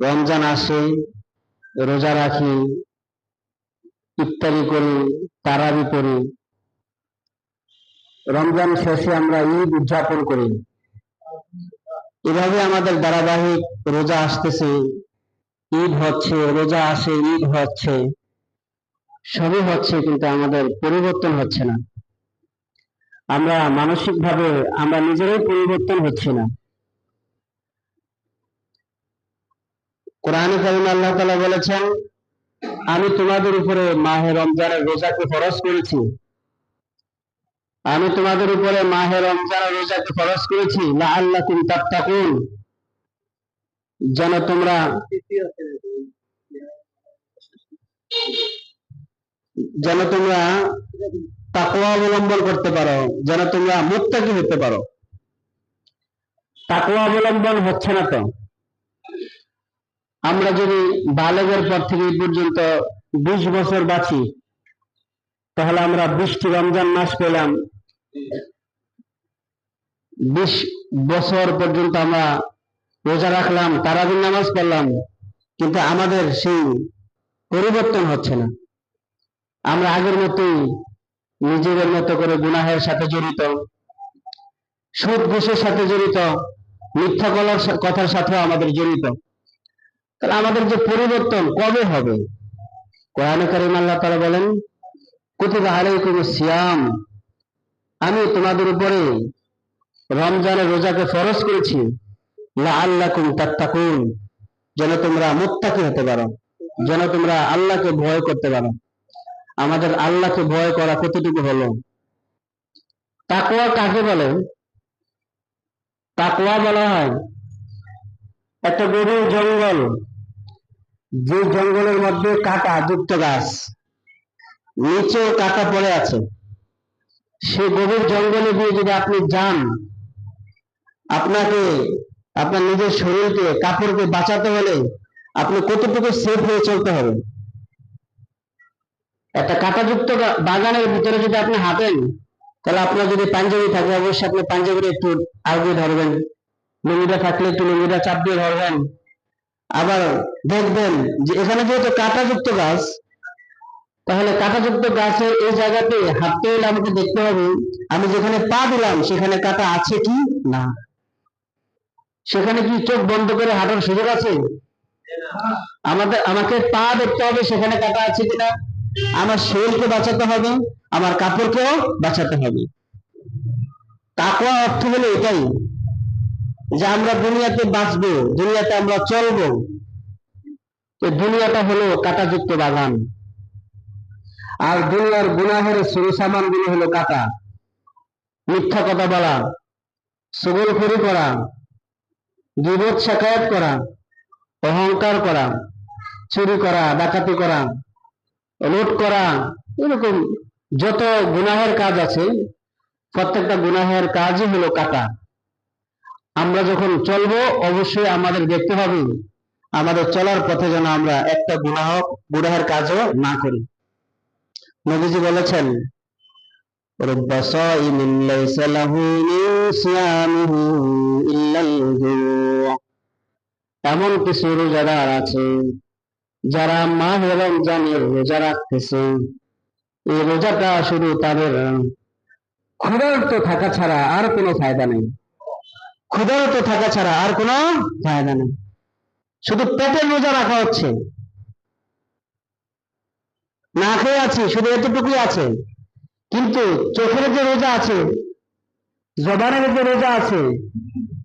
রমজান আসে, রোজা রাখি, ইফতারি করি, তারাবি করি, রমজান শেষে আমরা ঈদ উদযাপন করি। এভাবে আমাদের ধারাবাহিক রোজা আসতেছে, ঈদ হচ্ছে, রোজা আসে, ঈদ হচ্ছে, সবই হচ্ছে, কিন্তু আমাদের পরিবর্তন হচ্ছে না। আমরা মানসিকভাবে আমরা নিজেরাই পরিবর্তন হচ্ছে না। কোরআনে কারিমে আল্লাহ তাআলা বলেছেন, আমি তোমাদের উপরে মাহে রমজানের রোজাকে ফরজ করেছি। আমি তোমাদের উপরে মাহে রমজানের রোজাকে ফরজ করেছি লাআল্লাকুম তাত্তাকুন, যেন তোমরা তাকওয়া অবলম্বন করতে পারো, যেন তোমরা মুত্তাকি হতে পারো। তাকওয়া অবলম্বন হচ্ছে না তো। আমরা যদি বালেগের পর থেকে এই পর্যন্ত 20 বছর বাঁচি, তাহলে আমরা 20টি রমজান মাস পেলাম। 20 বছর পর্যন্ত আমরা রোজা রাখলাম, তারাবির নামাজ পড়লাম, কিন্তু আমাদের সেই পরিবর্তন হচ্ছে না। আমরা আগের মতোই নিজেদের মতো করে গুনাহের সাথে জড়িত, সুদ ঘুষের সাথে জড়িত, মিথ্যা কথার সাথে আমাদের জড়িত। তাহলে আমাদের যে পরিবর্তন কবে হবে? কোরআনে কারিমে আল্লাহ তাআলা বলেন, কুতিবা আলাইকুমুস সিয়াম, আমি তোমাদের উপরে রমজানের রোজাকে ফরজ করেছি লাআল্লাকুম তাত্তাকুন, যেন তোমরা মুত্তাকি হতে পারো, যেন তোমরা আল্লাহকে ভয় করতে পারো। আমাদের আল্লাহকে ভয় করা কতটুকু হলো? তাকওয়া কাকে বলে? তাকওয়া বলা হয় একটা গভীর জঙ্গল, যে জঙ্গলের মধ্যে কাঁটা যুক্ত গাছ, নিচেও কাঁটা পড়ে আছে। সেই গভীর জঙ্গলে দিয়ে যদি আপনি যান, আপনাকে আপনার নিজের শরীরকে, কাপড়কে বাঁচাতে হলে আপনি কতটুকু সেফ হয়ে চলতে হবে? একটা কাঁটাযুক্ত বাগানের ভিতরে যদি আপনি হাঁটেন, তাহলে আপনার যদি পাঞ্জাবি থাকে, অবশ্যই আপনি পাঞ্জাবিটা একটু আগে ধরবেন, লুঙ্গিটা থাকলে একটু লুঙ্গিটা চাপ দিয়ে ধরবেন। আবার দেখবেন যে এখানে যেহেতু কাঁটাযুক্ত গাছ, তাহলে কাঁটাযুক্ত গাছের এই জায়গাতে হাঁটতে হলে আমাকে দেখতে হবে আমি যেখানে পা দিলাম সেখানে কাঁটা আছে কি না। সেখানে কি চোখ বন্ধ করে হাঁটার সুযোগ আছে? আমাকে পা দেখতে হবে সেখানে কাঁটা আছে কিনা। আমার শরীরকে বাঁচাতে হবে, আমার কাপড়কেও বাঁচাতে হবে। তাকওয়া অর্থ হলো এটাই, যে আমরা দুনিয়াতে বাঁচবো, দুনিয়াতে আমরা চলবো। দুনিয়াটা হলো কাঁটাযুক্ত বাগান, আর দুনিয়ার গুনাহের সুরসামান গুলো হলো কাঁটা। মিথ্যা কথা বলা, চুগলখড়ি করা, গীবত শাকায়াত করা, অহংকার করা, চুরি করা, ডাকাতি করা, লুট করা, এরকম যত গুনাহের কাজ আছে, প্রত্যেকটা গুনাহের কাজই হলো কাঁটা। আমরা যখন চলবো, অবশ্যই আমাদের দেখতে হবে আমাদের চলার পথে যেন আমরা একটা গুনাহের কাজও না করি। নবীজি বলেছেন, রুব্বা সাইমিন লাইসা লাহু মিন সিয়ামিহি ইল্লাল জু', এমন কিছু রোজাদার আছে যারা মাহে রমজানের রোজা রাখতেছে, এই রোজাটা শুধু তাদের ক্ষুধার্ত থাকা ছাড়া আর কোনো ফায়দা নেই। ক্ষুধার্ত থাকা ছাড়া আর কোনো ফায়দা নেই, শুধু পেটের রোজা রাখা হচ্ছে, না খেয়ে আছি, শুধু এতটুকুই আছে। কিন্তু চোখের যে রোজা আছে, জবানের যে রোজা আছে,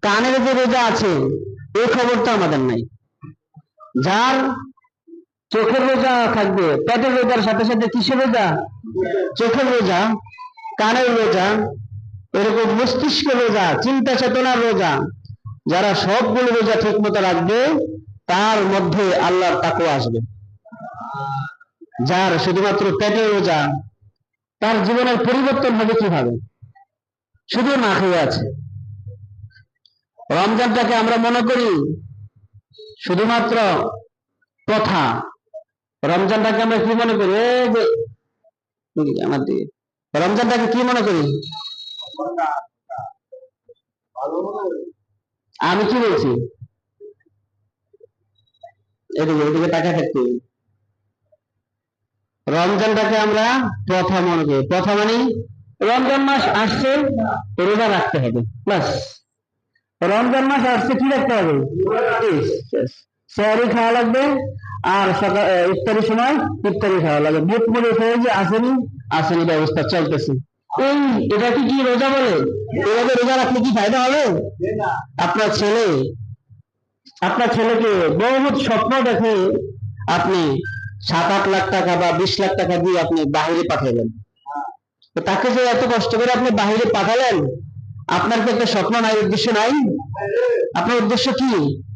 কানের যে রোজা আছে, এই খবরটা আমাদের নাই। যার চোখের রোজা থাকবে, পেটের রোজার সাথে সাথে কিসের রোজা? চোখের রোজা, কানের রোজা, এরকম মস্তিষ্কের রোজা, চিন্তা চেতনার রোজা। যারা সবগুলো রোজা ঠিক মতো রাখবে, তার মধ্যে আল্লাহর তাকওয়া আসবে। যার শুধুমাত্র পেটের রোজা, তার জীবনের পরিবর্তন হবে কিভাবে? শুধু না খেয়ে আছে। রমজানটাকে আমরা মনে করি শুধুমাত্র প্রথা। রমজানটাকে আমরা কি মনে করি? রমজানটাকে কি মনে করি? আমি কি বলছি? এদিকে এদিকে তাকায় থাকতে। রমজানটাকে আমরা প্রথা মনে করি। প্রথা মানে রমজান মাস আসছে, রোজা রাখতে হবে, বাস। রমজান মাস আসছে, কি রাখতে হবে? সেহরি খাওয়া লাগবে, আর সকাল ইফতারির সময় ইফতারি খাওয়া লাগবে। বুট মুড়ি খেয়ে যে আসেনি, আসেনি ব্যবস্থা চলতেছে। এই এটা কি রোজা বলে? এভাবে রোজা রাখলে কি ফায়দা হবে? আপনার ছেলেকে বহুত স্বপ্ন দেখে আপনি 7-8 লাখ টাকা বা 20 লাখ টাকা দিয়ে আপনি বাহিরে পাঠালেন। তাকে যে এত কষ্ট করে আপনি বাহিরে পাঠালেন, আপনার কি একটা স্বপ্ন নাই, উদ্দেশ্য নাই? আপনার উদ্দেশ্য কি?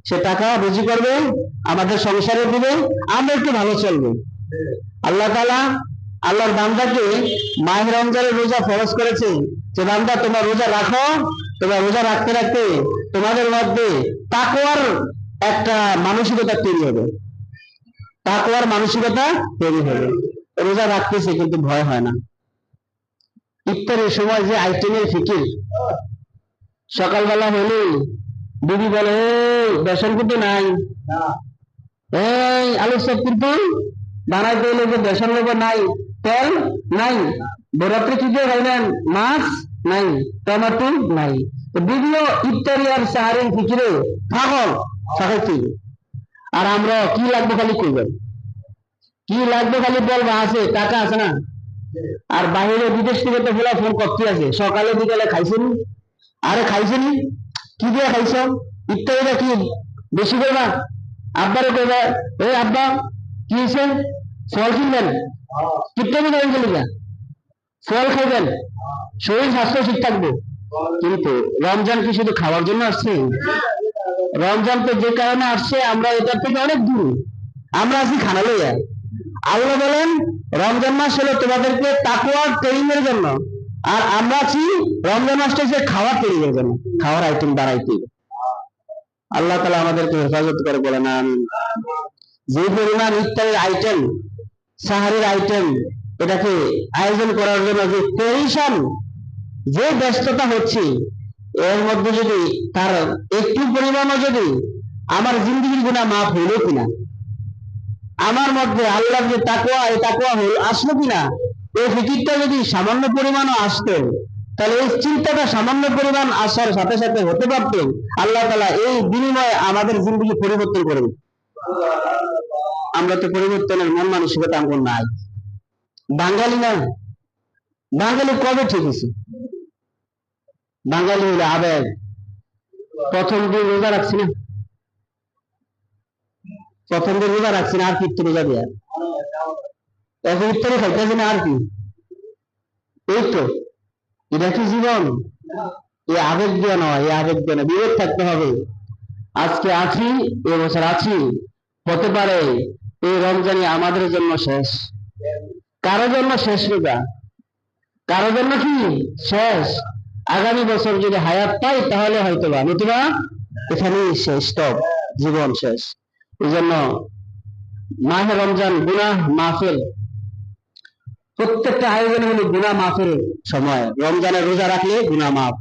সে টাকা রুজি করবে, আমাদের সংসারে দিবে, আমরা একটু ভালো চলবো। আল্লাহ তাআলা আল্লাহর বান্দাকে মাহে রমজানের রোজা ফরজ করেছে যে বান্দা তোমার রোজা রাখো, তোমার রোজা রাখতে রাখতে তোমাদের মধ্যে তাকওয়ার একটা মানসিকতা তৈরি হবে। তাকওয়ার মানসিকতা তৈরি হবে। রোজা রাখতেছে কিন্তু ভয় হয় না। ইফতারের সময় যে আইটেমের ফিকির, সকালবেলা হলে দিদি বলে বেসন কিন্তু নাই, এই আলু চপ কিন্তু বানাইতে হলে যে বেসন লোক নাই, তেল নাই, বরাত্রে কি দিয়ে খাইলেন, মাছ নাই, টমেটো নাই। দিদিও ইফতারি আর সাহারির ফিকিরে পাগল থাকাইতে। আর আমরা কি লাগবে খালি করবেন, কি লাগবে খালি বলবা, আছে টাকা আছে না। আর বাহিরে বিদেশ থেকে তো বলা ফোন করতে আছে, সকালে বিকালে খাইছেন, আরে খাইছেন কি দিয়ে খাইছ, ইত্যাদিটা কি বেশি করবা, আব্বারে করবা, এই আব্বা কি হয়েছে, ফল কিনবেন, ইত্যাদি খাই গেলি, ফল খাইবেন, শরীর স্বাস্থ্য ঠিক থাকবে। কিন্তু রমজান কি শুধু খাওয়ার জন্য আসছে? রমজান তো যে কারণে আসছে, আমরা এটার থেকে অনেক দূর, আমরা আছি খানা লইয়া। আল্লাহ বলেন রমজান মাস হলো তোমাদেরকে তাকওয়ার ট্রেনিং এর জন্য, আর আমরা আছি রমজান মাসটা হচ্ছে খাওয়ার ট্রেনিং এর জন্য, খাওয়ার আইটেম বাড়াইতে। আল্লাহ তাআলা আমাদেরকে হেফাজত করে বলেন আমিন। যে পরিমাণ ইফতারের আইটেম, সাহারির আইটেম, এটাকে আয়োজন করার জন্য যে পরিশ্রম, যে ব্যস্ততা হচ্ছে, এর মধ্যে যদি তার একটু পরিমাণও যদি আমার জিন্দগির গুনাহ মাফ হইল কিনা, আমার মধ্যে আল্লাহর যে তাকওয়া, এই তাকওয়া আসলো কিনা, এই ফিকিরটা যদি সামান্য পরিমাণও আসতো, তাহলে এই চিন্তাটা সামান্য পরিমাণ আসার সাথে সাথে হতে পারত, আল্লাহ তাআলা এই বিনিময়ে আমাদের জিন্দগি পরিবর্তন করে দিত। আমরা তো পরিবর্তনের মন মানসিকতা আমার নাই। বাঙালি না, বাঙালি কবে ঠিক আছে? বাঙালি হইলে আবেগ। প্রথম দিন রোজা রাখছি না, প্রথম দিন রোজা রাখছি না, আর কি রোজা দেয়া, এখন ইফতারি খাইতেছি না, আর কি, এই তো, এটা কি জীবন? এই আবেগ দিয়ে নয়, এই আবেগ দিয়ে না, বিবেক থাকতে হবে। আজকে আছি, এবছর আছি, হতে পারে এই রমজানই আমাদের জন্য শেষ, কারো জন্য শেষ রোজা, কারো জন্য কি শেষ। আগামী বছর যদি হায়াত পাই তাহলে হয়তো বা, নতুবা এখানেই শেষ, স্টপ, জীবন শেষ। এই জন্য মাহে রমজান গুনাহ মাফের, প্রত্যেকটা আয়োজন হলো গুনাহ মাফের সময়। রমজানে রোজা রাখলে গুনাহ মাফ,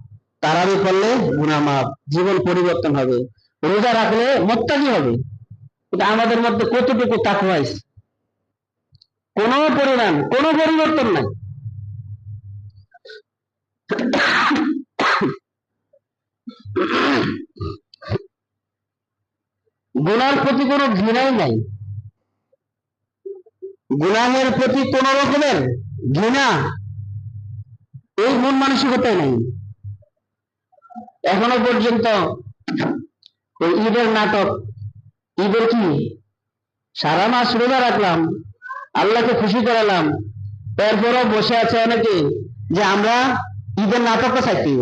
তারাবি করলে গুনাহ মাফ, জীবন পরিবর্তন হবে। রোজা রাখলে মুত্তাকি হবে। কিন্তু আমাদের মধ্যে কতটুকু তাকওয়া আছে? কোনো পরিমাণ, কোনো পরিবর্তন নাই। গুনার প্রতি কোনো ঘৃণাই নাই, গুনাহের প্রতি কোন রকমের ঘৃণা, এই মন মানসিকতাই নাই। এখনো পর্যন্ত ওই ঈদের নাটক, ঈদের কি সারা মাস রোজা রাখলাম, আল্লাহকে খুশি করালাম, এরপরও বসে আছে অনেকে যে আমরা ঈদের নাটকটা চাইতে,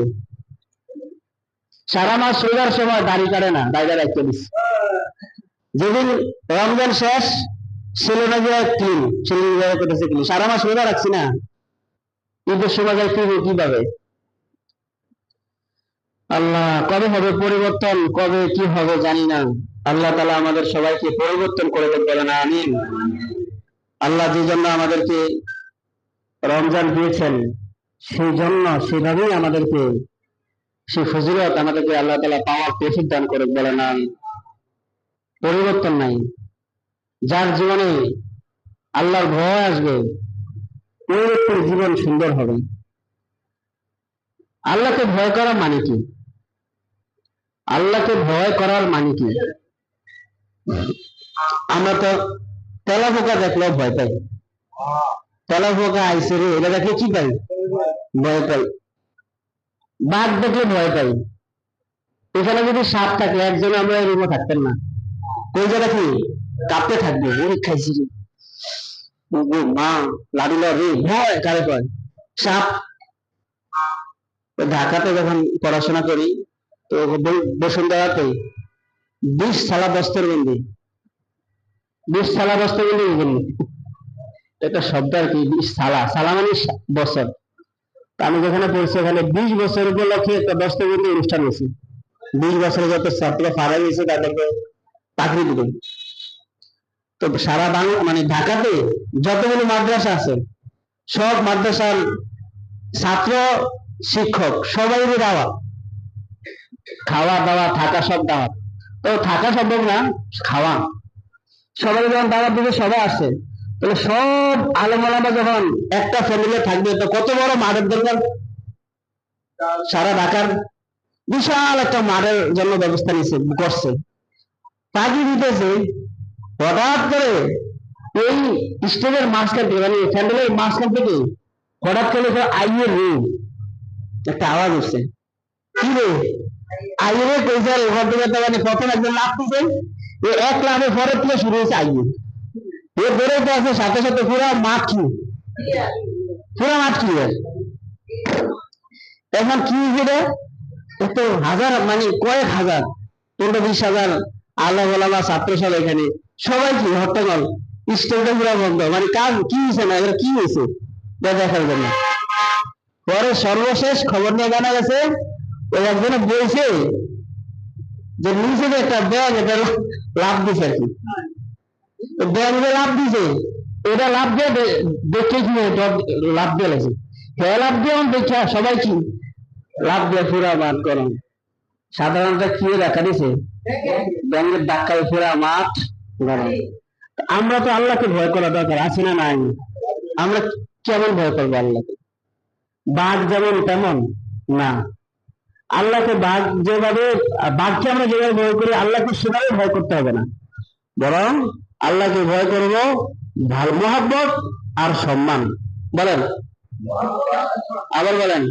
সারা মাস রোজার সময় দাড়ি কাটে না, দাড়ি রাখতে দিচ্ছে। যেদিন রমজান শেষ, ছেলেরা যে ক্লিন, ছেলে করতেছে ক্লিন, সারা মাস রোজা রাখছি না, ঈদের সময় যাই কিভাবে? আল্লাহ কবে হবে পরিবর্তন, কবে কি হবে জানি না। আল্লাহ তাআলা আমাদের সবাইকে পরিবর্তন করে বলেন আমিন। আল্লাহ যে জন্য আমাদেরকে রমজান দিয়েছেন, সেই জন্য সেভাবেই আমাদেরকে সেই ফজিলত আমাদেরকে আল্লাহ তাআলা পাওয়ার তৌফিক দান করে বলেন আমিন। পরিবর্তন নাই, যার জীবনে আল্লাহর ভয় আসবে, ওই ব্যক্তির জীবন সুন্দর হবে। আল্লাহকে ভয় করা মানে কি? আল্লাহকে ভয় করার মানে কি? আমরা তো তেলা পোকা দেখলেও ভয় পাই। তেলা পোকা আইসে রে, এটা দেখলে কি পাই? ভয় পাই। বাঘ দেখলে ভয় পাই। এখানে যদি সাপ থাকে, একজন আমরা রুমে থাকতেন না, ওই জায়গা কি কাঁপতে থাকবে, ওরে খাইছি রে, মা লাড়িল রে, ভয় কারে কয়? সাপ। ঢাকাতে যখন পড়াশোনা করি, তো বসুন্ধরাতে 20 সালা বস্তরবন্দি, 20 সালা বস্তরবন্দি, এটা শব্দ আর কি। 20 সালা, সালা মানে বছর। আমি যেখানে পড়ছি ওখানে 20 বছর উপলক্ষে একটা বস্তরবন্দি অনুষ্ঠান হয়েছে। 20 বছর যত ছাত্র ফারা গেছে তাদেরকে চাকরি দিবে। তো সারা বাংলা মানে ঢাকাতে যতগুলো মাদ্রাসা আছে, সব মাদ্রাসার ছাত্র শিক্ষক সবাই দাওয়াত, খাওয়া দাওয়া থাকা সব দাওয়াত। তো থাকা সম্ভব না, খাওয়া সবাই যখন দাওয়াত দিবে, সবাই আসে, তাহলে সব আলেম ওলামা যখন একটা ফ্যামিলি থাকবে, তো কত বড় মাঠের দরকার? সারা ঢাকার বিশাল একটা মাঠের জন্য ব্যবস্থা নিচ্ছে, করছে, তাকে দিতেছে। হঠাৎ করে এই স্টেজের মাঝখান থেকে, মানে ফ্যান্ডেলের মাঝখান থেকে হঠাৎ করে আইয়ে রে একটা আওয়াজ উঠছে। কি রে? আইয়ে রে কইছে। ওখান থেকে তো মানে প্রথম একজন লাভ দিচ্ছে, এক লাভের পরে থেকে শুরু হয়েছে আইয়ে। এ বেরোতে আছে সাথে সাথে পুরা মাঠ কি, পুরা মাঠ কি। এখন কি হয়েছে? এত হাজার মানে কয়েক হাজার, 15-20 হাজার আল্লাহ ওলামা ছাত্র সব এখানে, সবাই কি হট্টগোল, স্টেজটা পুরা বন্ধ। মানে কাজ কি হয়েছে না, এগুলো কি হয়েছে দেখার জন্য। পরে সর্বশেষ খবর নিয়ে জানা গেছে, ওই একজনে বলছে যে নিচে যে একটা ব্যাগ, এটা লাভ দিছে আর কি, ব্যাগ যে লাভ দিছে, এটা লাভ দিয়ে দেখে কি লাভ দিয়ে লাগছে, হ্যাঁ লাভ দিয়ে দেখে সবাই কি লাভ দিয়ে পুরা মাঠ গরম। সাধারণত কি দেখা দিছে, ব্যাঙের ধাক্কায় পুরা মাঠ গরম। আমরা তো আল্লাহকে ভয় করা দরকার আছে না নাই? আমরা কেমন ভয় করবো আল্লাহকে? বাঘ যেমন তেমন না। আল্লাহকে বাঘ যেভাবে, বাঘকে আমরা যেভাবে ভয় করি, আল্লাহকে সেভাবে ভয় করতে হবে না, বরং আল্লাহকে ভয় করবো ভালো মহব্বত আর সম্মান। বলেন, আবার বলেন।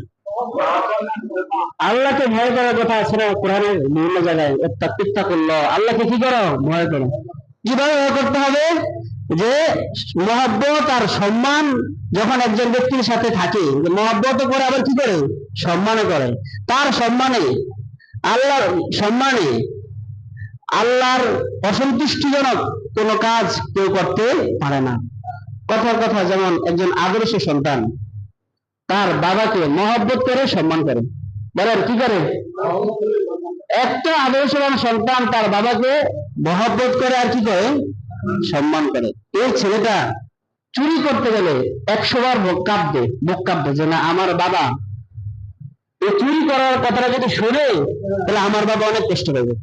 আল্লাহকে ভয় করার কথা আছে না কোরআনের বিভিন্ন জায়গায়, ইত্তাকুল্লাহ করলো, আল্লাহকে কি করো? ভয় করো। কিভাবে ভয় করতে হবে? যে মহব্বত আর সম্মান যখন একজন ব্যক্তির সাথে থাকে, মহব্বত করে আবার কি করে? সম্মানও করে। তার সম্মানে, আল্লাহর সম্মানে, আল্লাহর অসন্তুষ্টিজনক কোন কাজ কেউ করতে পারে না। কথার কথা, যেমন একজন আদর্শ সন্তান তার বাবাকে মহব্বত করে সম্মান করে। বলেন কি করে? একটা আদর্শবান সন্তান তার বাবাকে মহব্বত করে আর কি করে? সম্মান করে। এই ছেলেটা চুরি করতে গেলে 100 বার বুক কাঁপবে যে না, আমার বাবা এই চুরি করার কথাটা যদি শুনে, তাহলে আমার বাবা অনেক কষ্ট পাবে।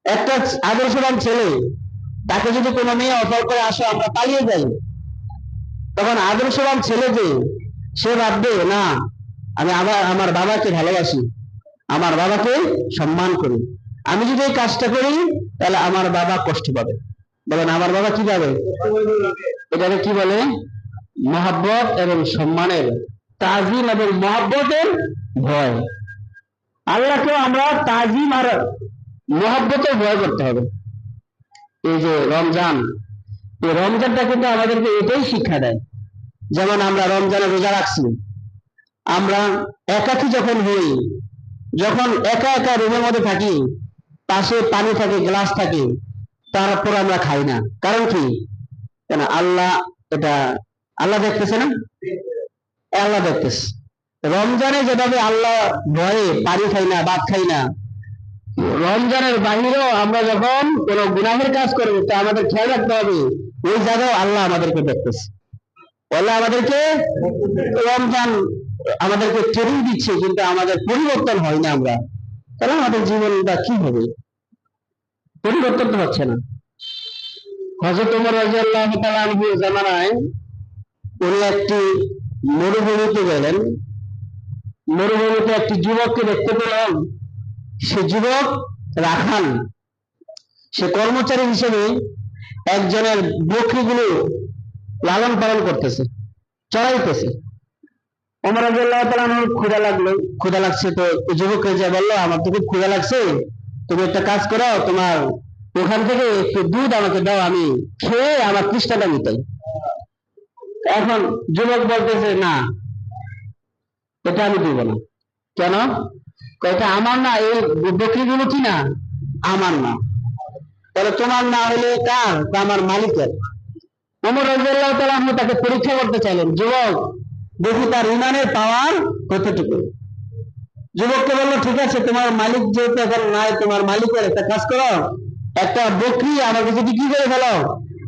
একটা আদর্শবান ছেলে, তাকে যদি কোনো মেয়ে অফার করে আসো আমরা পালিয়ে যাই, তখন আদর্শবান ছেলে যে সে ভাববে না, আমি আবার আমার বাবাকে ভালোবাসি, আমার বাবাকে সম্মান করি, আমি যদি এই কাজটা করি তাহলে আমার বাবা কষ্ট পাবে। বলেন, আমার বাবা কি পাবে? এটাকে কি বলে? মহব্বত এবং সম্মানের, তাজিম এবং মহব্বতের ভয়। আল্লাহকেও আমরা তাজিম আর মহব্বতের ভয় করতে হবে। এই যে রমজান, এই রমজানটা কিন্তু আমাদেরকে এটাই শিক্ষা দেয়। যেমন আমরা রমজানে রোজা রাখছি, আমরা একাকী যখন হই, যখন একা একা রুমের মধ্যে থাকি, পাশে পানি থাকে, গ্লাস থাকে, তারপর আমরা খাই না। কারণ কি? কেন? আল্লাহ, এটা আল্লাহ দেখতেছে না? আল্লাহ দেখতেছে। রমজানে যেভাবে আল্লাহ ভয়ে পানি খাই না, ভাত খাই না, রমজানের বাহিরেও আমরা যখন কোন গুনাহের কাজ করবো, তা আমাদের খেয়াল রাখতে হবে ওই জায়গায় আল্লাহ আমাদেরকে দেখতেছে। আল্লাহ আমাদেরকে, রমজান আমাদেরকে ট্রেনিং দিচ্ছে, কিন্তু আমাদের পরিবর্তন হয় না। আমরা তাহলে আমাদের জীবনটা কি হবে? পরিবর্তন তো হচ্ছে না। হযরত ওমর রাদিয়াল্লাহু তাআলা আনহু জামানায় উনি একটি মরুভূমিতে গেলেন। মরুভূমিতে একটি যুবককে দেখতে পেলেন। সে যুবক রাখাল, সে কর্মচারী হিসেবে একজনের বকরিগুলো লালন পালন করতেছে, চড়াইতেছে। ওমর রাদিয়াল্লাহু তাআলা আনহুর ক্ষুধা লাগছে। তো যুবককে যে বললো, আমার তো খুব ক্ষুধা লাগছে, তুমি একটা কাজ করো, তোমার ওখান থেকে একটু দুধ আমাকে দাও, আমি খেয়ে আমার তৃষ্ণাটা মিটাই। এখন যুবক বলতেছে, না, এটা আমি দিব না। কেন? এটা আমার না, এই বকরিগুলো কি না, আমার না। তাহলে তোমার না হলে কার? আমার মালিকের। ওমর রাদিয়াল্লাহু তাআলা আনহু তাকে পরীক্ষা করতে চাইলেন, যুবক দেখি তার ইমানের পাওয়ার কতটুকু। যুবককে বললো, ঠিক আছে, তোমার মালিক যেহেতু এখন নাই, তোমার মালিকের একটা কাজ করো, একটা বকরি আমার কাছে বিক্রি করে ফেলো,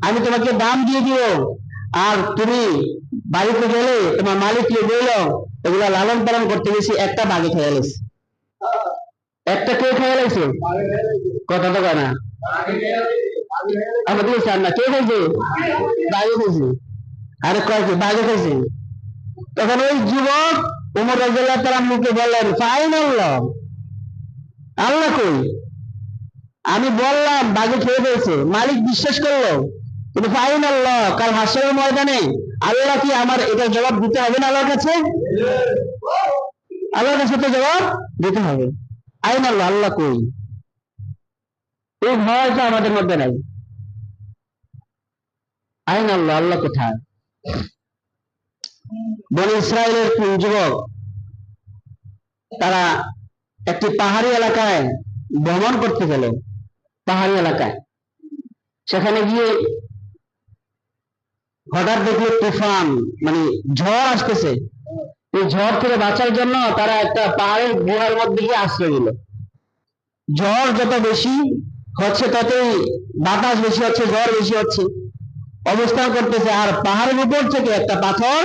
আমি তোমাকে দাম দিয়ে দিব। আর তুমি বাড়িতে গেলে তোমার মালিককে বললো, এগুলা লালন পালন করতে গেছি, একটা বাঘে খেয়ে গেছে। একটা কে খেয়ে গেছে? কথা তো না, আমাদের চান না, কে খাইছে? বাঘে খাইছে। আরে কয় কি বাঘে খাইছে? তখন ওই যুবক ওমর রাদিয়াল্লাহু তাআলা মুখে বললেন, ফাইন আল্লাহ, আল্লাহ কই? আমি বললাম বাঘে খেয়ে ফেলছে, মালিক বিশ্বাস করলো, কিন্তু ফাইন আল্লাহ, কাল হাসরের ময়দানে আল্লাহ কি আমার এটা জবাব দিতে হবে না আল্লাহর কাছে? আল্লাহর কাছে তো জবাব দিতে হবে। আইন আল্লাহ, আল্লাহ কই? এই ভয়টা আমাদের মধ্যে নাই। আইন আল্লাহ, আল্লাহ কোথায়? বনি ইসরায়েলের যুবক, তারা একটি পাহাড়ি এলাকায় ভ্রমণ করতে গেল। পাহাড়ি এলাকায় সেখানে গিয়ে হঠাৎ দেখলো তুফান, মানে ঝড় আসতেছে। এই ঝড় থেকে বাঁচার জন্য তারা একটা পাহাড়ের গুহার মধ্যে গিয়ে আশ্রয় দিল। ঝড় যত বেশি হচ্ছে, ততই বাতাস বেশি হচ্ছে, ঝড় বেশি হচ্ছে, অবস্থান করতেছে। আর পাহাড়ের উপর থেকে একটা পাথর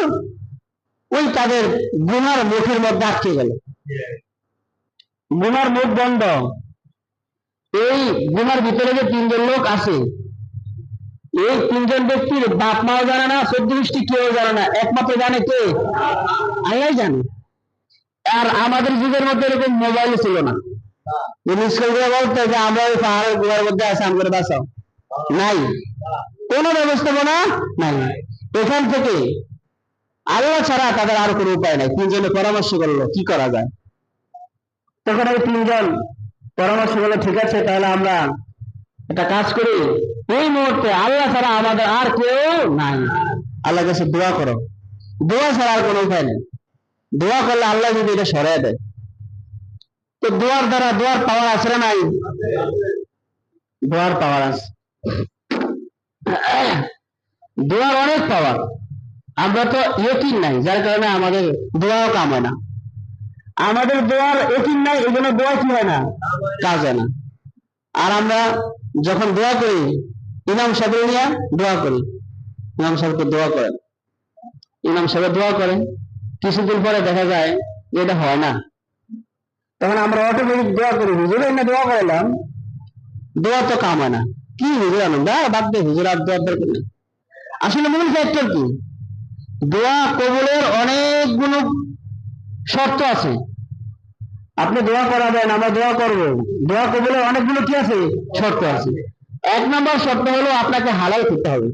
ওই তাদের গুহার মুখের মধ্যে আটকে গেল। গুহার মুখ বন্ধ। এই গুহার ভিতরে যে তিনজন লোক আছে, এই তিনজন ব্যক্তির বাপ মাও জানে না, চোদ্দ গোষ্ঠী কেউ জানে না, একমাত্র জানে কে? আল্লাহ জানে। আর আমাদের যুগের মধ্যে এরকম মোবাইল ছিল না, বলতে যে আমরা ওই পাহাড়ের গুহার মধ্যে আছি, আমাদের বাঁচাও, নাই, কোন ব্যবস্থাপনা নাই। এখান থেকে আল্লাহ ছাড়া তাদের আর কোনো উপায় নাই। তিনজনে পরামর্শ করলো কি করা যায়। তখন ওই তিনজন পরামর্শ করলো, ঠিক আছে, তাহলে আমরা একটা কাজ করি, এই মুহূর্তে আল্লাহ ছাড়া আমাদের আর কেউ নাই, আল্লাহর কাছে দোয়া করো। দোয়া ছাড়া আর কোনো উপায় নেই। দোয়া করলে আল্লাহ যদি এটা সরাই দেয়, তো দোয়ার দ্বারা দোয়ার পাওয়ার আছে না নাই? দোয়ার পাওয়ার আছে, দোয়ার অনেক পাওয়ার। আমরা তো ইয়কিন নাই, যার কারণে আমাদের দোয়াও কাম হয় না। আমাদের দোয়ার ইয়কিন নাই, এই জন্য দোয়া কি হয় না, কাজ হয় না। আর আমরা যখন দোয়া করি, ইমাম সাহেব নিয়ে দোয়া করি, ইমাম সাহেবকে দোয়া করেন, ইমাম সাহেব দোয়া করেন, কিছুদিন পরে দেখা যায় যে এটা হয় না। তখন আমরা অটোমেটিক দোয়া করি, হুজুর না দোয়া করলাম, দোয়া তো কাম হয় না। কি হুজুর আনন্দ, বাদ দে হুজুর, আর দোয়ার দরকার নেই। আসলে মূল ফ্যাক্টর কি? দোয়া কবুলের অনেকগুলো শর্ত আছে। আপনি দোয়া করাবেন, আমরা দোয়া করব, দোয়া কবুলের অনেকগুলো কি আছে, শর্ত আছে। এক নম্বর শর্ত হলো আপনাকে হালাল খেতে হবে,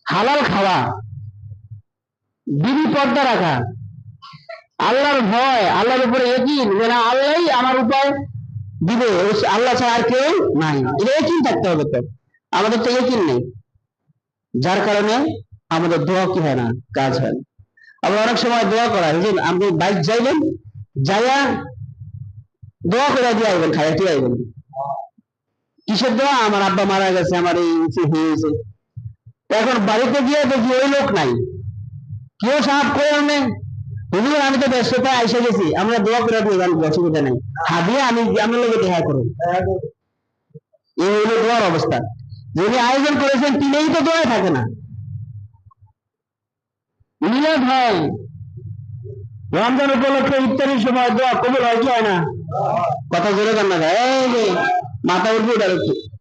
হালাল খাওয়া, বিধি পর্দা রাখা, আল্লাহর ভয়, আল্লাহর উপরে ইকিন যে না আল্লাহই আমার উপায় দিবে, আল্লাহ ছাড়া আর কেউ নাই, এটা ইকিন থাকতে হবে। তো আমাদের তো ইকিন নেই, যার কারণে আমাদের দোয়া কি হয় না, কাজ হয় না। আবার অনেক সময় দোয়া করা, আপনি বাইক যাইবেন, যাইয়া দোয়া করে দিয়ে আইবেন, খাইয়া দিয়ে আইবেন। কিসের দোয়া? আমার আব্বা মারা গেছে, আমার এই হয়েছে। এখন বাড়িতে গিয়ে দেখি ওই লোক নাই, কেউ সাহায্য করে আনে, হুজুর আমি তো ব্যস্ততায় আইসা গেছি, আমরা দোয়া করে দিয়ে যান, অসুবিধা নেই, হাদিয়া আমি আমার লোকে দেখা করুন। এই হইল দোয়ার অবস্থা। যিনি আয়োজন করেছেন তিনিই তো দোয়ায় থাকে না। মিলাদ হয়, রমজান উপলক্ষে ইফতারির সময় দোয়া কবুল হয় কি হয় না? কথা জোরে কান্না যায়, এই যে মাথা উঠবে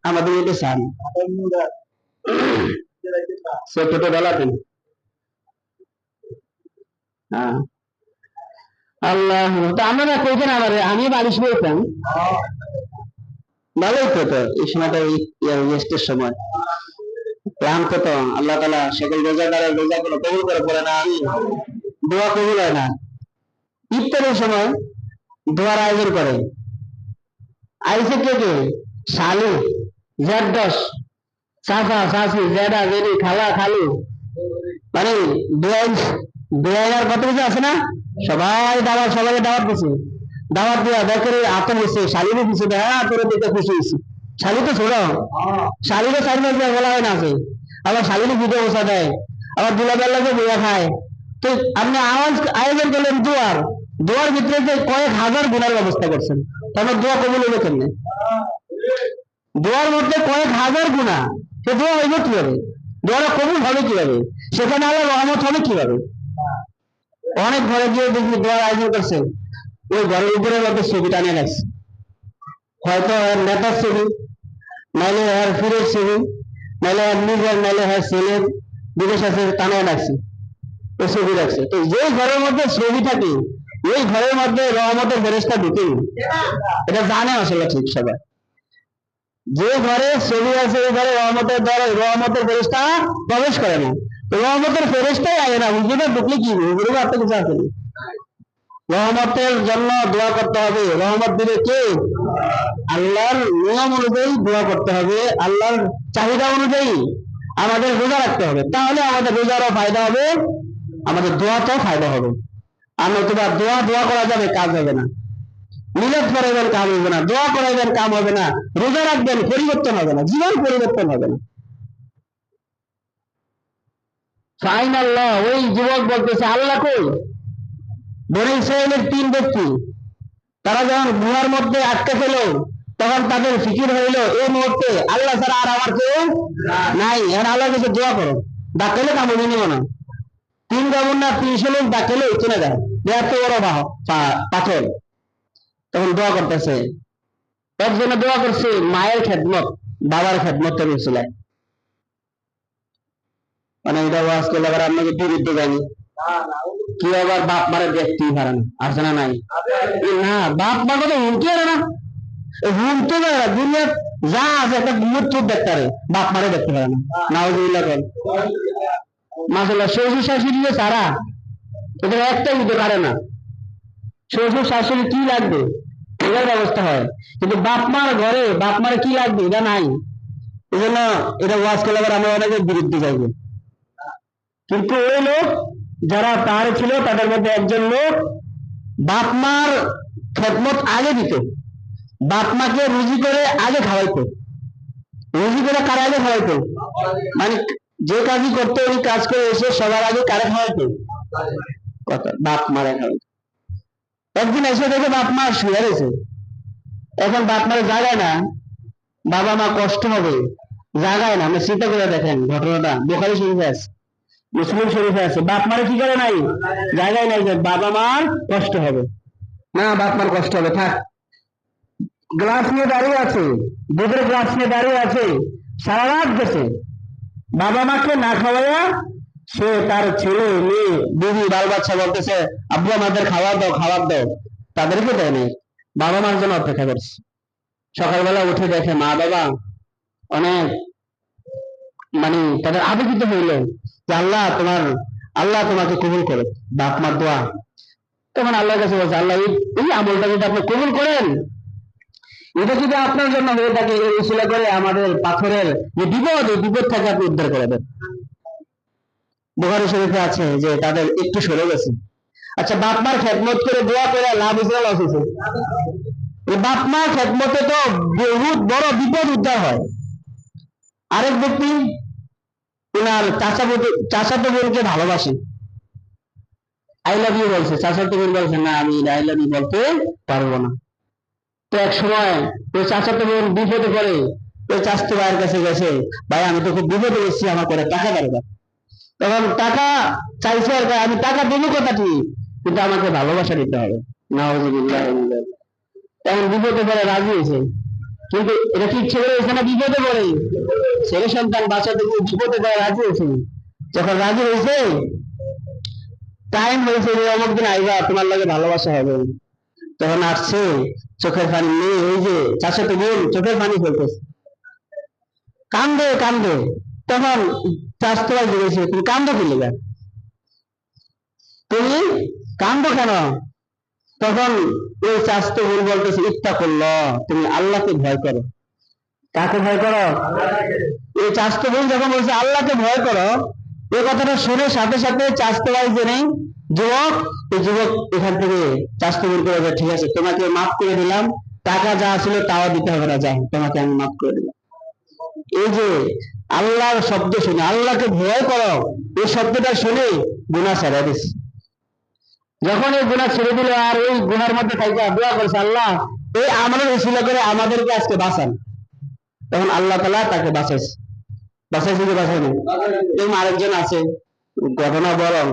আমাদের এটা চান ছোটবেলাতে আল্লাহ আমরা কইতেন আমার আমি বালিশ বলতাম ভালোই তো এই সময়টা রেস্টের সময় ক্লান্ত তো আল্লাহ তাআলা সকল রোজাদারের রোজাগুলো কবুল করে পড়ে না আমি দোয়া কবুল হয় না ইফতারের সময় দোয়ার আয়োজন করে আইসে কে শালু জেড10 চাচা চাচি জেডা জেডি খালা খালু মানে দোয়ার কত কিছু আছে না সবাইকে দাওয়াত দিচ্ছে দাওয়াত দিয়া দেখে আতর হচ্ছে শালিরও কিছু দেয় আতরে দিতে খুশি হয়েছে শালি তো ছোট শালিরও 4 মাস বলা হয় না আছে আবার শালিরও ভিডিও বসা দেয় আবার দুলাবেলাকে বইয়া খায় তো আপনি আয়োজন করলেন দোয়ার ভিতরে যে কয়েক হাজার গুণার ব্যবস্থা করছেন তারপর দোয়া কবুল হইবে কেমনে দোয়ার মধ্যে কয়েক হাজার গুণা সে দোয়া হইব কিভাবে দোয়াটা কবুল হবে কিভাবে সেখানে আল্লাহ রহমত হবে কিভাবে অনেক ঘরে গিয়ে দেখি দোয়ার আয়োজন করছে ওই ঘরের উপরের মধ্যে ছবি টানিয়ে রাখছে হয়তো এর নেতার ছবি নাইলে এর ফিরের ছবি নাইলে এর নিজের নাইলে এর ছেলের বিদেশ আছে টানিয়ে রাখছে ওই ছবি রাখছে তো যে ঘরের মধ্যে ছবি থাকে ওই ঘরের মধ্যে রহমতের ফেরেশতা ঢুকে এটা জানে আসলে ঠিক সবাই যে ঘরে ছবি আছে ওই ঘরে রহমতের ফেরেশতা প্রবেশ করে না রহমতের ফেরেশতাই আয় না হুজুরে ঢুকলে কি হুজুরে আর কিছু আছে রহমতের জন্য দোয়া করতে হবে রহমত দিবে কে আল্লাহর নিয়ম অনুযায়ী দোয়া করতে হবে আল্লাহর চাহিদা অনুযায়ী আমাদের রোজা রাখতে হবে তাহলে আমাদের রোজারও ফায়দা হবে আমাদের দোয়াতেও ফায়দা হবে আর নতুবা দোয়া করা যাবে কাজ হবে না মিলাদ করাইবেন কাম হবে না দোয়া করাইবেন কাম হবে না রোজা রাখবেন পরিবর্তন হবে না জীবন পরিবর্তন হবে না ফাইন আল্লাহ ওই যুবক বলতেছে আল্লাহ কই বনি ইসরাইলের 3 ব্যক্তি তারা যখন গুহার মধ্যে আটকে গেল তখন তাদের ফিকির হইল এই মুহূর্তে আল্লাহ ছাড়া আর আমার কেউ নাই এখন আল্লাহর কাছে দোয়া করো ডাকলে কাম হবে না 3 গামন না 300 লোক ডাকলে চলে যায় এত বড় পাথর তখন দোয়া করতেছে একজনে দোয়া করছে মায়ের খেদমত বাবার খেদমত করেছিল মানে এটা ওয়াজ করলে আবার আপনাকে বিরুদ্ধে জানি কি আবার বাপ মারে দেখতেই পারে না আছে না নাই না বাপ মা কথা হুমতে পারে না হুমতে পারে না দুনিয়া যা আছে একটা মৃত্যুর দেখতে পারে বাপ মারে দেখতে পারে না নাউজুবিল্লাহ করেন মাশাআল্লাহ শ্বশুর শাশুড়ি যে সারা এদের একটা দিতে পারে না শ্বশুর শাশুড়ি কি লাগবে এটার ব্যবস্থা হয় কিন্তু বাপ মার ঘরে বাপ মারে কি লাগবে এটা নাই এই জন্য এটা ওয়াজ করলে আবার আমরা অনেকের বিরুদ্ধে যাইব কিন্তু ওই লোক যারা তার ছিল তাদের মধ্যে একজন লোক বাপ মার খেদমত আগে দিত বাপ মাকে রুজি করে আগে খাওয়াইতো রুজি করে কার আগে খাওয়াইতো মানে যে কাজই করতো ওই কাজ করে এসে সবার আগে কারে খাওয়াইতো বাপ মারে খাওয়াইতো একদিন এসে দেখে বাপ মা শুয়ে রয়েছে এখন বাপ মারে জাগায় না বাবা মা কষ্ট হবে জাগায় না আপনি চিন্তা করে দেখেন ঘটনাটা বুখারী শরীফে আছে মুসলিম শরীফে আছে বাপ মারে কি করে নাই জায়গায় নাই যে বাবা মার কষ্ট হবে না বাপ মার কষ্ট হবে থাক গ্লাস নিয়ে দাঁড়িয়ে আছে দুধের গ্লাস নিয়ে দাঁড়িয়ে আছে সারা রাত গেছে বাবা মাকে না খাওয়াইয়া সে তার ছেলে মেয়ে দিদি বাল বাচ্চা বলতেছে আব্বু আমাদের খাবার দাও তাদেরকে দেয় নাই বাবা মার জন্য অপেক্ষা করছে সকালবেলা উঠে দেখে মা বাবা অনেক মানে তাদের আবেগিত হইল যে আল্লাহ তোমাকে কবুল করে বাপ মার দোয়া তখন আল্লাহর কাছে বলছে আল্লাহ এই আমলটা যদি আপনি কবুল করেন এটা যদি আপনার জন্য হয়ে থাকে এই উসিলা করে আমাদের পাথরের যে বিপদ থেকে আপনি উদ্ধার করে দেন বুখারী শরীফে আছে যে তাদের একটু সরে গেছে আচ্ছা বাপ মার খেদমত করে দোয়া করে লাভ হয়েছে লস হয়েছে বাপ মার খেদমতে তো বহুত বড় বিপদ উদ্ধার হয় আরেক ব্যক্তি ওনার চাচাতো বোনকে ভালোবাসে আই লাভ ইউ বলছে চাচাতো বোন বলছে না আমি আই লাভ ইউ বলতে পারবো না তো এক সময় ওই চাচাতো বোন বিপদে পড়ে ওই চাচাতো ভাইয়ের কাছে গেছে ভাই আমি তো খুব বিপদে এসেছি আমার করে টাকা দরকার তখন টাকা চাইছে আর আমি টাকা দেবো কথা ঠিক কিন্তু আমাকে ভালোবাসা দিতে হবে নাউজুবিল্লাহ তখন বিপদে পড়ে রাজি হয়েছে কিন্তু এটা কি ইচ্ছে করে হয়েছে না বিপদে পড়ে? ছেলে সন্তান বাচ্চাদের বিপদে দেওয়া রাজি হয়েছে। যখন রাজি হয়েছে, টাইম হয়েছে যে অমুক দিন আইবা, তোমার লাগে ভালোবাসা হবে, তখন আসছে, চোখের পানি নেই, ওই যে চাচাতো বোন চোখের পানি ফেলতেছে, কান্দে কান্দে। তখন চাষতো ভাই বলেছে, তুমি কান্দো কি লেগা, তুমি কান্দো কেন? তখন ওই চাষতো বোন বলতেছে, ইচ্ছা করলো, তুমি আল্লাহকে ভয় করো। কাকে ভয় করো? এই চাষতো বোন যখন বলছে আল্লাহকে ভয় করো, এই কথাটা শুনে সাথে সাথে চাষতো ভাই যে নেই যুবক, এই যুবক এখান থেকে চাষতো বোনকে বলছে, ঠিক আছে তোমাকে মাফ করে দিলাম, টাকা যা ছিল তাও দিতে হবে না, যাও তোমাকে আমি মাফ করে দিলাম। এই যে আল্লাহর শব্দ শুনে, আল্লাহকে ভয় করো, এই শব্দটা শুনে গুনাহ ছেড়ে দিছে। যখন এই গুনাহ ছেড়ে দিল, আর ওই গুনার মধ্যে থাইকা দোয়া করেছে, আল্লাহ এই আমলের উসিলা করে আমাদেরকে আজকে বাঁচান। তখন আল্লাহ তাআলা তাকে বাঁচাইছে। বাঁচাইছে কি বাঁচায়নি? এরকম আরেকজন আছে, ঘটনা বরং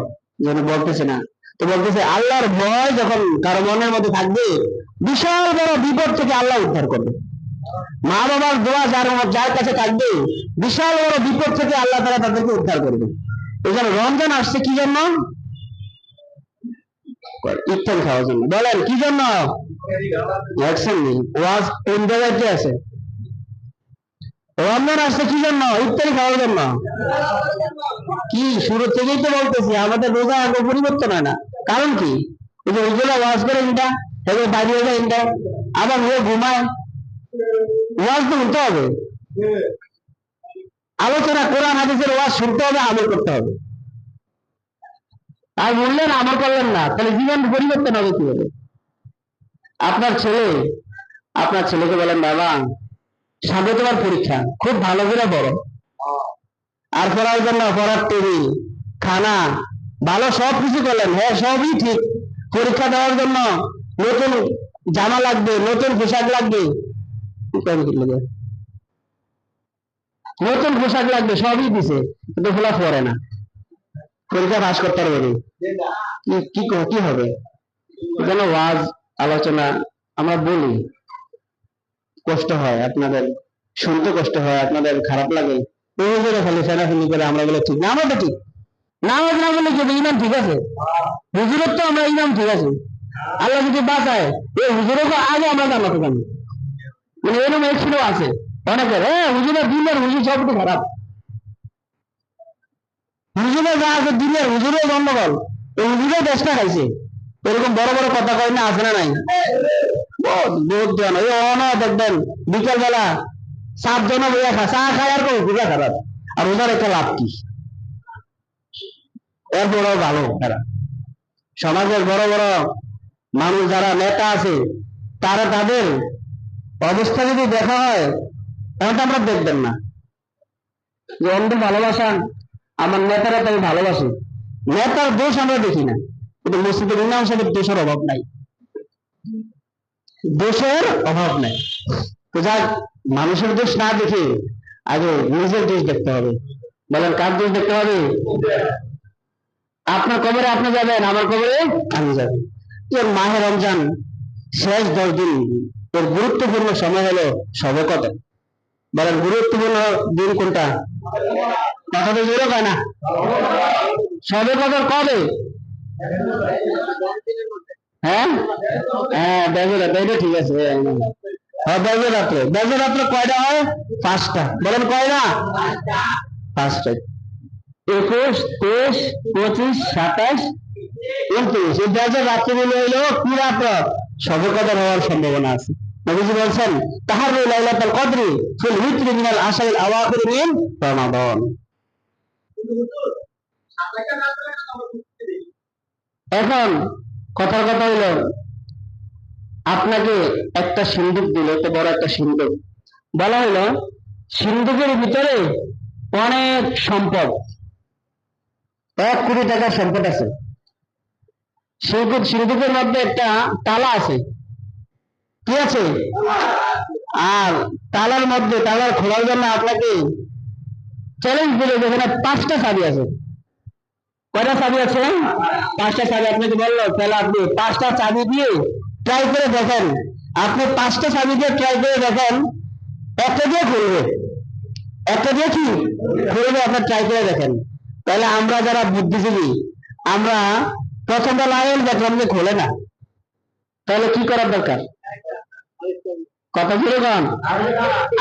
যেন বলতেছে না, তো বলতেছে আল্লাহর ভয় যখন কারো মনের মধ্যে থাকবে, বিশাল বড় বিপদ থেকে আল্লাহ উদ্ধার করবে। মা বাবার দোয়া যার কাছে থাকবে, বিশাল বড় বিপদ থেকে আল্লাহ তাআলা তাদেরকে উদ্ধার করবে। এই জন্য রমজান আসছে কি জন্য? ইফতার খাওয়ার জন্য। বলেন কি জন্য? দেখছেন ওয়াজ কোন জায়গাতে আছে? রমজান আসছে কি জন্য? ইফতারি খাওয়ার জন্য। কি শুরু থেকেই তো বলতেছি, আমাদের রোজা আগে পরিবর্তন হয় না। কারণ কি? এই যে ওইগুলা ওয়াজ করে ইনটা, এগুলো বাড়িয়ে যায় ইনটা, আবার ও ঘুমায়। ওয়াজ তো শুনতে হবে, আলোচনা কোরআন হাদিসের ওয়াজ শুনতে হবে, আমল করতে হবে। আর বললেন আমল করলেন না, তাহলে জীবন পরিবর্তন হবে কি হবে? আপনার ছেলেকে বলেন, বাবা সামনে তোমার পরীক্ষা, খুব ভালো করে পড়ো, আর পড়ার জন্য পড়ার টেবিল, খানা, ভালো সব কিছু করলেন, হ্যাঁ সবই ঠিক, পরীক্ষা দেওয়ার জন্য নতুন জামা লাগবে, নতুন পোশাক লাগবে, নতুন পোশাক লাগবে, সবই দিছে, কিন্তু খোলা পড়ে না, পরীক্ষা পাস করতে পারবে কি হবে? যেন ওয়াজ আলোচনা আমরা বলি, কষ্ট হয় আপনাদের, শুনতে কষ্ট হয়, আপনাদের খারাপ লাগে, খালি ফেনাফিনি করে আমরা বলে ঠিক না, আমরা তো ঠিক নামাজ না বলে কি ইমাম ঠিক আছে? হুজুরের তো আমরা ইমাম ঠিক আছে, আল্লাহ যদি বাঁচায় এই হুজুরের আগে আমরা জানাতে জানি, মানে এরকম এক্সিডেন্ট আছে অনেকের, হ্যাঁ হুজুরের দিনের হুজুর সবটি খারাপ, হুজুরের যা আছে দিনের হুজুরের গন্ডগোল, এই হুজুরের দেশটা খাইছে, এরকম বড় বড় কথা কয় না, আছে না নাই? দেখবেন বিকেল বেলা 7 জন বইয়া খা, চা খায় আর কেউ পূজা খারাপ, আর ওদের একটা লাভ কি? এরপরও ভালো তারা সমাজের বড় বড় মানুষ যারা নেতা আছে, তারা তাদের অবস্থা যদি দেখা হয়, তাহলে আমরা দেখবেন না যে অন্ধ ভালোবাসান, আমার নেতারা তাই ভালোবাসে, নেতার দোষ আমরা দেখি না, কিন্তু মসজিদের ইমাম সাহেবের দোষের অভাব নাই, দোষের অভাব নাই। তো যাক, মানুষের দোষ না দেখে আগে নিজের দোষ দেখতে হবে। বলেন কার দোষ দেখতে হবে? আপনার কবরে আপনি যাবেন, আমার কবরে আমি যাব। এর মাহে রমজান শেষ 10 দিন, এর গুরুত্বপূর্ণ সময় হলো শবে কদর। বলেন গুরুত্বপূর্ণ দিন কোনটা? কথাটা জোরে কয় না। শবে কদর কবে? হ্যাঁ হ্যাঁ, বেজর রাত্রে, এটা ঠিক আছে, হ্যাঁ বেজর রাত্রে। বেজর রাত্রে কয়টা হয়? 5টা। বলেন কয়টা? 5টা। 21, 23, 25, 27, 29, এই বেজর রাত্রিগুলো হইলো কি রাত? শবে কদর হওয়ার সম্ভাবনা আছে। নবীজি বলছেন, তাহাররু লাইলাতুল কদরি ফিল উতরি মিনাল আশারিল আওয়াখির মিন রমাদান। এখন কথার কথা হইল, আপনাকে একটা সিন্দুক দিল, তো বড় একটা সিন্দুক, বলা হইল সিন্দুকের ভিতরে অনেক সম্পদ, 1 কোটি টাকার সম্পদ আছে, সিন্দুকের মধ্যে একটা তালা আছে, কি আছে? আর তালার মধ্যে, তালার খোলার জন্য আপনাকে চ্যালেঞ্জ দিল, যেখানে 5টা চাবি আছে। কয়টা চাবি আছে? 5টা চাবি আপনাকে বললো, তাহলে আপনি 5টা চাবি দিয়ে ট্রাই করে দেখেন, আপনি 5টা চাবি দিয়ে ট্রাই করে দেখেন, একটা দিয়ে খুলবে, একটা দিয়ে কি খুলবে, আপনার ট্রাই করে দেখেন। তাহলে আমরা যারা বুদ্ধিজীবী, আমরা প্রথমটা লাগাই দেখলাম যে খোলে না, তাহলে কি করার দরকার? কথা জোরে কন,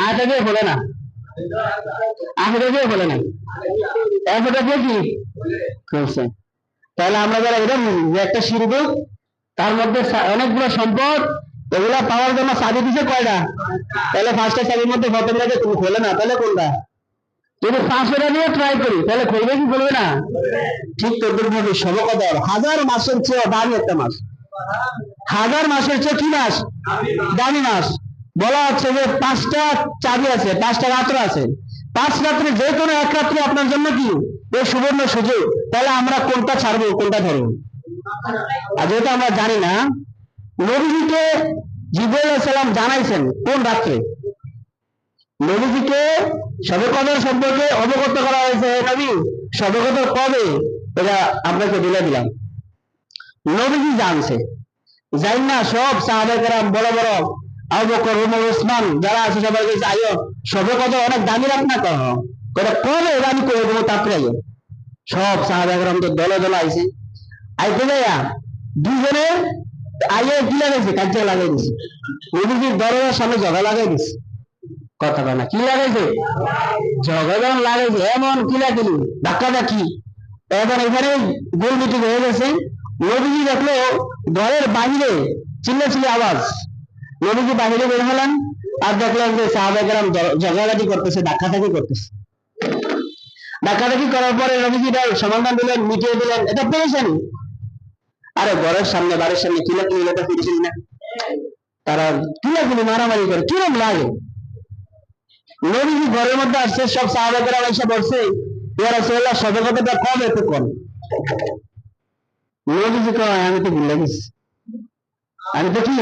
আরেকটা দিয়ে খোলে না, আরেকটা দিয়ে খোলে না, একটা দিয়ে কি খুলছে। তাহলে আমরা যারা এরকম যে একটা সিঁড়ি, তার মধ্যে অনেকগুলো সম্পদ, এগুলা পাওয়ার জন্য চাবি দিছে কয়টা? তাহলে ফার্স্টে চাবির মধ্যে প্রথমটাকে তুমি খোলে না, তাহলে কোনটা? যদি 500টা দিয়ে ট্রাই করি তাহলে খুলবে কি খুলবে না? ঠিক তদ্রুপভাবে শবে-কদর হাজার মাসের চেয়ে দামি একটা মাস। হাজার মাসের চেয়ে কি মাস? দামি মাস। বলা হচ্ছে যে 5টা চাবি আছে, 5টা রাত্র আছে, 5 রাত্রে যে কোনো এক রাত্রে আপনার জন্য কি এই সুবর্ণ সুযোগ। তাহলে আমরা কোনটা ছাড়বো, কোনটা ধরবো? আর যেহেতু আমরা জানি না, নবীজিকে জিবরাইল আলাইহিস সালাম জানাইছেন কোন রাত্রে? নবীজিকে শবে-কদর সম্পর্কে অবগত করা হয়েছে, নবী শবে-কদর কবে, এটা আপনাকে বলে দিলাম। নবীজি জানছে, জানি না সব সাহাবায়ে কেরাম বড় বড় আবু বকর, ওমর, ওসমান যারা আছে সবাই বলছে আইও শবে-কদর অনেক দামি রাত না, কবে আমি করে দেবো, তারপরে আইও। সব সাহাবায়ে কেরাম তো দলে দলে আইছে, আইতে যাইয়া দুজনে আইয়ে কি লাগাইছে, কাজে লাগাই দিছে, নবীজির দরজার সামনে জগা লাগাই দিছে। কথা বলে না, কি লাগাইছে? জগদন লাগাইছে, এমন কিলাকিলি ধাক্কাধাক্কি, এখন এখানে গোল মিটিং হয়ে গেছে। নবীজি দেখলো ঘরের বাহিরে চিল্লাচিল্লি আওয়াজ, নবীজি বাহিরে বের হলেন, আর দেখলেন যে সাহাবায়ে কেরাম ঝগড়াঝাটি করতেছে, ধাক্কাধাক্কি করতেছে। ধাক্কাধাক্কি করার পরে নবীজি সমাধান দিলেন, মিটিয়ে দিলেন, এটা পেয়েছেন। আরে ঘরের সামনে, বাড়ির সামনে কিলাকিলি, এটা পেয়েছেন না? তারা কিলাকিলি মারামারি করে, কিরম লাগে। নবীজি ঘরের মধ্যে আসছে, সব সাহাবায়ে কেরাম এসে বলছে ইয়া রাসূলুল্লাহ শবে-কদরটা কবে, একটু কোন। নবীজি কয় আমি তো ভুলে গেছি, আমি তো কি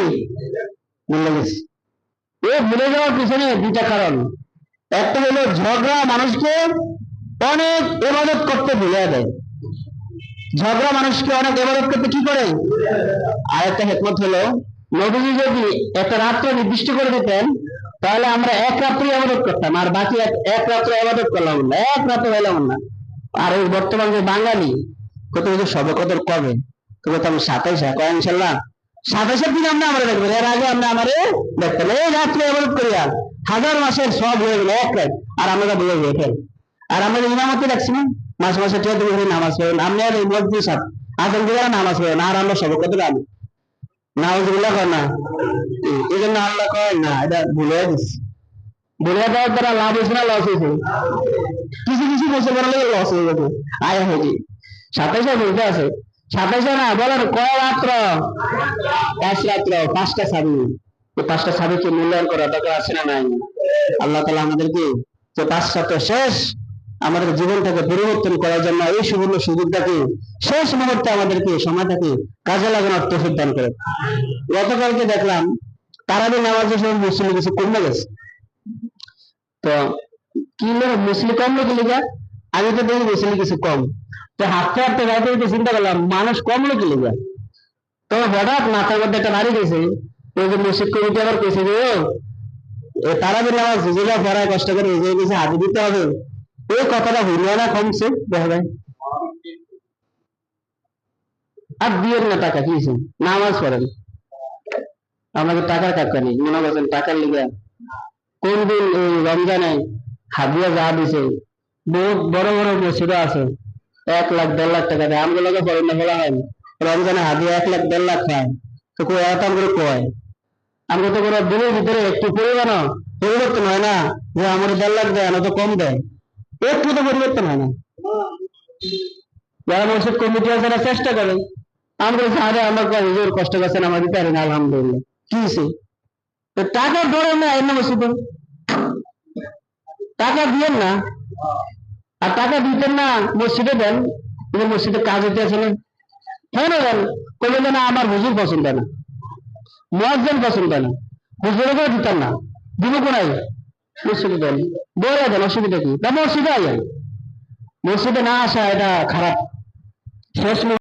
ভুলে গেছি। এই ভুলে যাওয়ার পিছনে দুইটা কারণ। একটা হলো ঝগড়া মানুষকে অনেক ইবাদত করতে ভুলে দেয়, ঝগড়া মানুষকে অনেক ইবাদত করতে কি করে। আর একটা হিকমত হলো, নবীজি যদি একটা রাত্র নির্দিষ্ট করে দিতেন তাহলে আমরা এক রাত্রে ইবাদত করতাম, আর বাকি এক রাত্রে ইবাদত করলাম না, এক রাত্রে হইলাম না। আর এই বর্তমান যে বাঙালি কত কিছু শবে-কদর কবে, তবে তো আমি 27 কয় ইনশাআল্লাহ 27 দিন আমরা দেখবো, এর আগে আমরা দেখতাম এই রাত্রে ইবাদত করিয়া হাজার মাসের সব হয়ে গেল এক রাত, আর আমরা বলে গেছেন। আর আমরা ইমামতি রাখছি না, মাসে মাসে তুমি নামাজ পড়েন, আপনি আর এই মসজিদ সাহেব আদম দিকে নামাজ পড়েন, আর আমরা শবে-কদর আনি নাউজুবিল্লাহ কয় না। এই জন্য আল্লাহ কয় না, এটা ভুলে দিচ্ছি। ভুলে দেওয়ার দ্বারা লাভ হয়েছে না লস হয়েছে? কিছু কিছু বছর পরে লস হয়ে গেছে, আয়া হয়েছে। 27 বলতে আছে, 27 না, বলেন কয় রাত্র? 5 রাত্র, 5টা চাবি। এই 5টা চাবিকে মূল্যায়ন করা দরকার আছে না নাই? আল্লাহ তাআলা আমাদেরকে যে 5 রাত্র শেষ আমাদের জীবনটাকে পরিবর্তন করার জন্য এই সুবর্ণ সুযোগটাকে শেষ মুহূর্তে আমাদেরকে সময়টাকে কাজে লাগানোর তৌফিক দান করে। গতকালকে দেখলাম তারাবির নামাজের সময় মুসলিম কিছু কমে গেছে, তো কি মুসলিম কমলো কি লিগা? আমি তো দেখি মুসলিম কিছু কম, তো হাঁটতে হাঁটতে গাড়িতে উঠে চিন্তা করলাম মানুষ কমলো কি লিগা। তো হঠাৎ মাথার মধ্যে একটা বাড়ি গেছে, ওই যে মসজিদ কমিটি আবার কেছে যে তারাবির নামাজ যেটা পড়ায় কষ্ট করে যে কিছু হাতে দিতে হবে, এই কথাটা হইলো না, কমছে দেখা যায়। আর দিয়েন না টাকা, কি নামাজ পড়েন, আমাদের টাকার কাকা নেই, মনে করছেন টাকার লিগা। কোন দিন এই রমজানে হাদিয়া যা দিছে, বহুত বড় বড় মসজিদ আছে 1 লাখ 1.5 লাখ টাকা দেয়, আমগুলো পড়েন না, বলা হয় রমজানে হাদিয়া 1 লাখ 1.5 লাখ খায়, তো কই এত করে কয় আমাকে তো কোনো দিনের ভিতরে একটু পরিবর্তন হয় না, যে আমাদের 1.5 লাখ দেয় না তো কম দেয়, একটু তো পরিবর্তন হয় না। যারা মসজিদ কমিটি আছে তারা চেষ্টা করে, আমরা সাহায্য আমরা হুজুর কষ্ট করছেন আমার দিতে পারেন, আলহামদুলিল্লাহ কি হয়েছে, টাকা ধরে না এর মসজিদে টাকা দিয়েন না, আর টাকা দিতেন না মসজিদে দেন, মসজিদে কাজ হইতে আছে না, হ্যাঁ না দেন, বললেন না আমার হুজুর পছন্দ না, মুয়াজ্জিন পছন্দ না, হুজুরকেও দিতেন না, দিব কোনাই মসজিদে দেন, বলে দেন, অসুবিধা কি, মসজিদে আইন, মসজিদে না আসা এটা খারাপ। শেষ